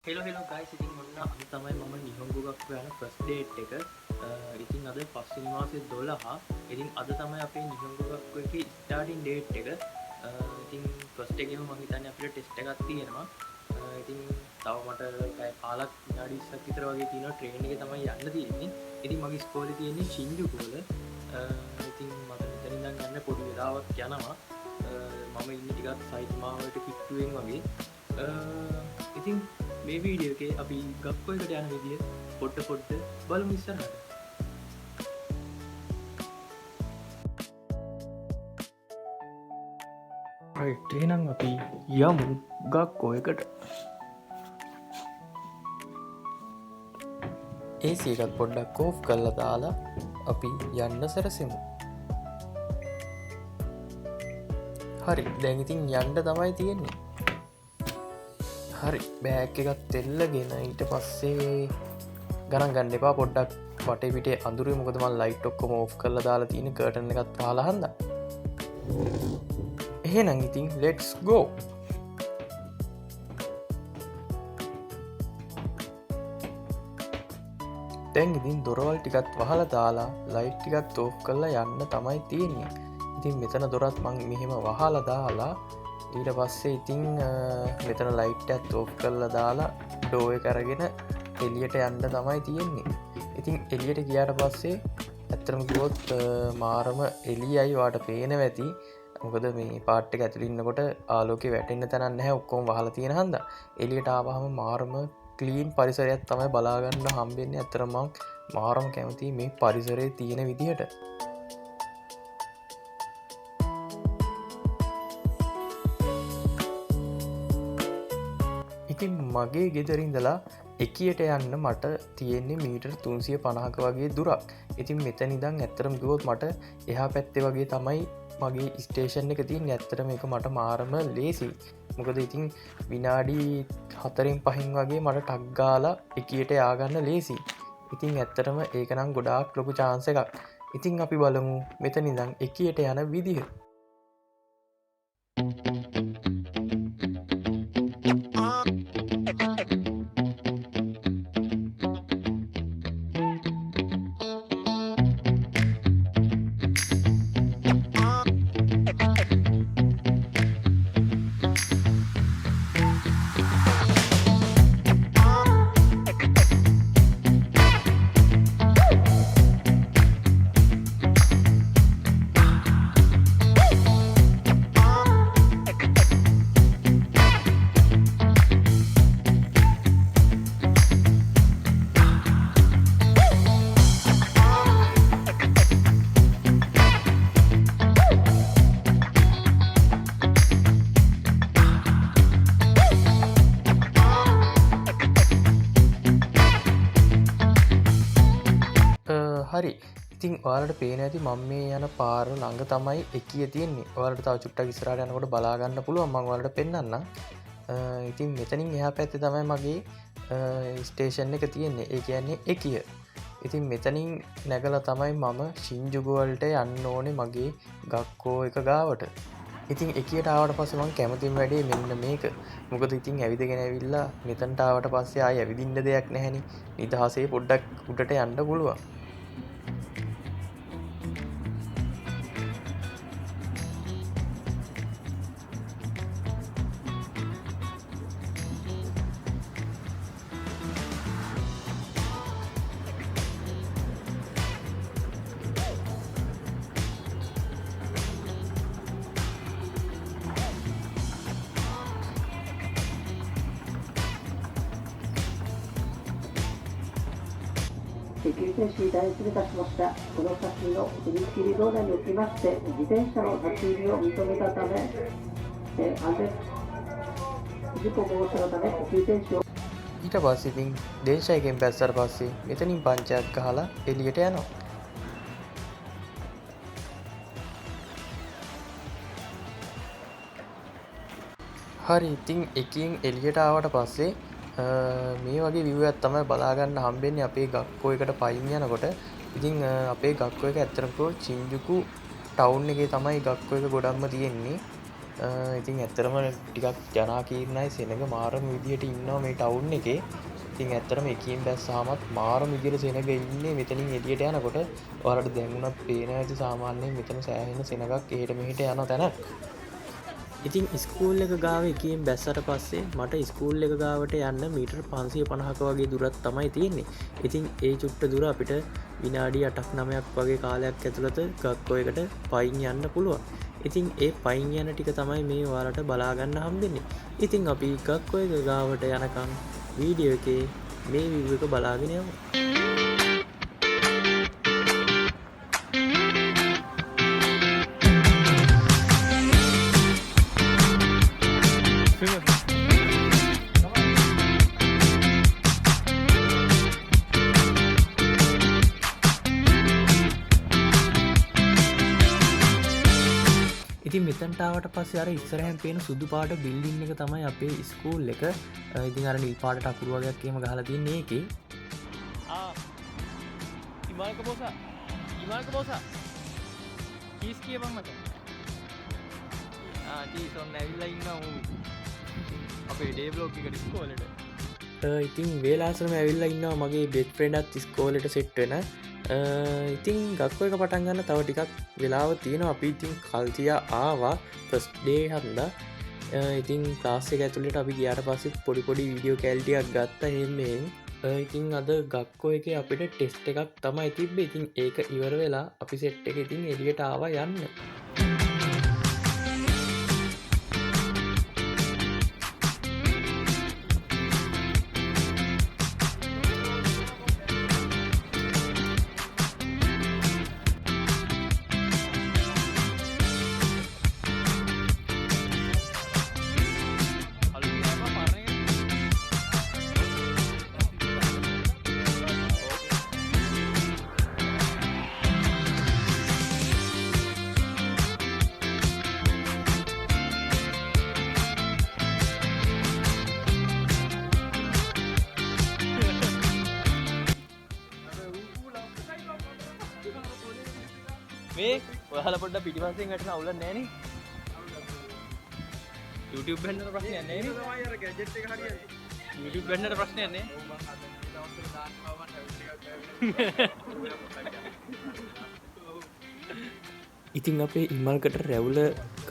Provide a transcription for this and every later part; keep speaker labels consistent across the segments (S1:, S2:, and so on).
S1: Hello guys, ඉතින් ඔන්න අද තමයි මම නිහොංගු ගක්කු යන ෆස්ට් ඩේට් එක. ඉතින් අද පස්වෙනි මාසේ 12. ඉතින් අද තමයි අපේ නිහොංගු ගක්කු එකේ ස්ටාර්ටින් ඩේට් එක. ඉතින් ෆස්ට් එකේම මම හිතන්නේ අපිට ටෙස්ට් එකක් තියෙනවා. ඉතින් තව මට පැය 15ක් විනාඩි 20ක් විතර වගේ තියෙනවා ට්‍රේන් එකේ තමයි යන්න තියෙන්නේ. ඉතින් මගේ ඉස්කෝලේ තියෙන්නේ ෂින්ජුකු වල. ඉතින් මට මෙතන ඉඳන් යන්න පොඩි වෙලාවක් යනවා. මම ඉන්නේ ටිකක් සයිමාවට කිට්ටුවෙන් වගේ. ඉතින් මේ වීඩියෝ එකේ අපි ගක්කෝ එකට යන විදිය පොඩ්ඩ බලමු ඉස්සරහට. රයිට්, එහෙනම් අපි යමු ගක්කෝ එකට. AC එකත් පොඩ්ඩක් ඕෆ් කරලා දාලා අපි යන්න සැරසෙමු. හරි, දැන් ඉතින් යන්න තමයි තියෙන්නේ. හරි, බෑග් එකත් එල්ලගෙන ඊට පස්සේ ගණන් ගන්න එපා, පොඩ්ඩක් වටේ පිටේ අඳුරුයි. මොකද මම ලයිට් ඔක්කොම ඕෆ් කරලා දාලා තියෙන, කර්ටන් එකත් වහලා හන්දා. එහෙනම් ඉතින් ලෙට්ස් ගෝ. දැන් ඉතින් දොරවල් ටිකත් වහලා දාලා ලයිට් ටිකත් ඕෆ් කරලා යන්න තමයි තියෙන්නේ. ඉතින් මෙතන දොරත් මං මෙහෙම වහලා දාලා ඊට පස්සේ ඉතින් මෙතන ලයිට් එකත් ඕෆ් කරලා දාලා ඩෝ එක අරගෙන එළියට යන්න තමයි තියෙන්නේ. ඉතින් එළියට ගියාට පස්සේ ඇත්තටම කිව්වොත් මාරම එළියයි වාට පේනවා ඇති. මොකද මේ පාට් එක ඇතුළේ ඉන්නකොට ආලෝකේ වැටෙන්න තැනක් නැහැ, ඔක්කොම වහලා තියෙන හන්දා. එළියට ආවහම මාරම ක්ලීන් පරිසරයක් තමයි බලා ගන්න හම්බෙන්නේ. ඇත්තටම මම මාරම කැමතියි මේ පරිසරයේ තියෙන විදිහට. ඉතින් මගේ ගෙදරින්දලා එකියට යන්න මට තියෙන්නේ මීටර් 350ක වගේ දුරක්. ඉතින් මෙතන ඉඳන් ඇත්තටම කිව්වොත් මට එහා පැත්තේ වගේ තමයි මගේ ස්ටේෂන් එක තියෙන්නේ. ඇත්තටම මේක මට මාරම ලේසියි. මොකද ඉතින් විනාඩි 4-5 වගේ මට ටක් ගාලා එකියට ය아가න්න ලේසියි. ඉතින් ඇත්තටම ඒක නම් ගොඩාක් ලොකු chance එකක්. ඉතින් අපි බලමු මෙතන ඉඳන් එකියට යන විදිහ. හරි, ඉතින් ඔයාලට පේන ඇති මම මේ යන පාර ළඟ තමයි එකිය තියෙන්නේ. ඔයාලට තව චුට්ටක් ඉස්සරහට යනකොට බලා ගන්න පුළුවන්, මම ඔයාලට පෙන්නන්නම්. ඉතින් මෙතනින් එහා පැත්තේ තමයි මගේ ස්ටේෂන් එක තියෙන්නේ. ඒ කියන්නේ එකිය. ඉතින් මෙතනින් නැගලා තමයි මම ෂින්ජුකු වලට යන්න ඕනේ මගේ ගක්කෝ එක ගාවට. ඉතින් එකියට ආවට පස්සේ මම කැමතිම වැඩේ මෙන්න මේක. මොකද ඉතින් ඇවිදගෙන ඇවිල්ලා මෙතනට ආවට පස්සේ ආයෙ ඇවිදින්න දෙයක් නැහැනේ. නිදහසේ පොඩ්ඩක් උඩට යන්න පුළුවන්.
S2: 緊急停止大失礼いたしました。この先の踏切道路におきまして、自転車の立ち入りを認めたため、安全事故防止のため緊急停止を
S1: ඊට පස්සේ ඉතින් දේශයකින් බැස්සට පස්සේ මෙතනින් පංචයක් ගහලා එළියට යනවා. හරි, ඉතින් එකින් එළියට ආවට පස්සේ මේ වගේ විවයක් තමයි බලාගන්න හම්බෙන්නේ අපේ ගක්කෝ එකට පයින් යනකොට. ඉතින් අපේ ගක්කෝ එක ඇත්තටම ෂින්ජුකු ටවුන් එකේ තමයි ගක්කෝ එක ගොඩක්ම තියෙන්නේ. ඉතින් ඇත්තරම ටිකක් ජනාකීර්ණයි සෙනඟ මාරම විදිහට ඉන්නවා මේ ටවුන් එකේ. ඉතින් ඇත්තරම එකින් බැස්සාමත් මාරම විදිහට සෙනඟ ඉන්නේ මෙතනින් එළියට යනකොට. ඔයාලට දැන් උනත් පේනවා ඇති සාමාන්‍යයෙන් මෙතන සෑහෙන සෙනඟක් එහෙට මෙහෙට යන තැනක්. ඉතින් ස්කූල් එක ගාව එකින් බැස්සට පස්සේ මට ස්කූල් එක ගාවට යන්න මීටර් 550ක වගේ දුරක් තමයි තියෙන්නේ. ඉතින් ඒ චුට්ට දුර අපිට විනාඩි 8ක් 9ක් වගේ කාලයක් ඇතුළත ගක්කොයකට පයින් යන්න පුළුවන්. ඉතින් ඒ පයින් යන ටික තමයි මේ ඔයාලට බලාගන්න හම්බෙන්නේ. ඉතින් අපි ගක්කොයක ගාවට යනකම් වීඩියෝ එකේ මේ view එක බලාගෙන යමු. ඉතින් මෙතන්ටාවට පස්සේ අර ඉස්සරහැන් පේන සුදු පාට බිල්ඩින් එක තමයි අපේ ස්කූල් එක. ඉතින් අර නිල් පාටට අකුරු වගේක් එහෙම ගහලා තින්නේ ඒකේ. ඉමාල්ක බෝසා කීස් කියපන් මට. කීස් ඔන්න ඇවිල්ලා ඉන්නවා ඌ අපේ ඩේ බ්ලොග් එකට ඉස්කෝලේට. ඉතින් වේලාසනම ඇවිල්ලා ඉන්නවා මගේ බෙස්ට් ෆ්‍රෙන්ඩ්ත් ඉස්කෝලේට සෙට් වෙන. ඉතින් ගක්කො එක පටන් ගන්න තව ටිකක් වෙලාව තියෙනවා. අපි ඉතින් කල්තියා ආවා ෆස්ට් ඩේ හන්දා. ඉතින් ක්ලාස් එක ඇතුළට අපි ගියාට පස්සෙත් පොඩි පොඩි වීඩියෝ කැල්ටියක් ගත්ත එහෙමෙන්. ඉතින් අද ගක්කෝ එකේ අපිට ටෙස්ට් එකක් තමයි තිබ්බේ. ඉතින් ඒක ඉවර වෙලා අපි සෙට් එක ඉතින් එළියට ආවා යන්න. මේ ඔයාලා පොඩ්ඩක් පිටිපස්සෙන් වැටෙන අවුලක් නැහැ නේ. YouTube බැන්නට ප්‍රශ්නයක් නැහැ නේ. තමයි අර ගැජට් එක හරියට. YouTube බැන්නට ප්‍රශ්නයක් නැහැ. ඉතින් අපේ ඉමල්කට රැවුල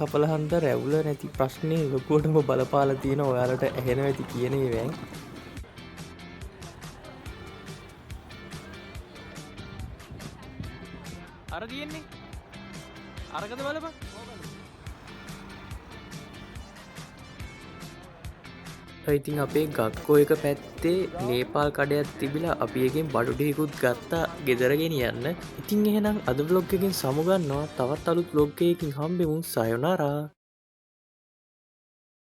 S1: කපලා හන්ද රැවුල නැති ප්‍රශ්නේ ලොකුවටම බලපාලා තියෙන ඔයාලට ඇහෙනවා ඇති කියන ඒවායින්. අර තියෙන්නේ අරකද බලපන්. ඉතින් අපේ ගක්කෝ එක පැත්තේ නේපාල් කඩයක් තිබිලා අපි එකෙන් බඩු ටිකකුත් ගත්තා ගෙදර ගෙනියන්න. ඉතින් එහෙනම් අද vlog එකෙන් සමුගන්නවා. තවත් අලුත් vlog එකකින් හම්බෙමු. සයොනාරා.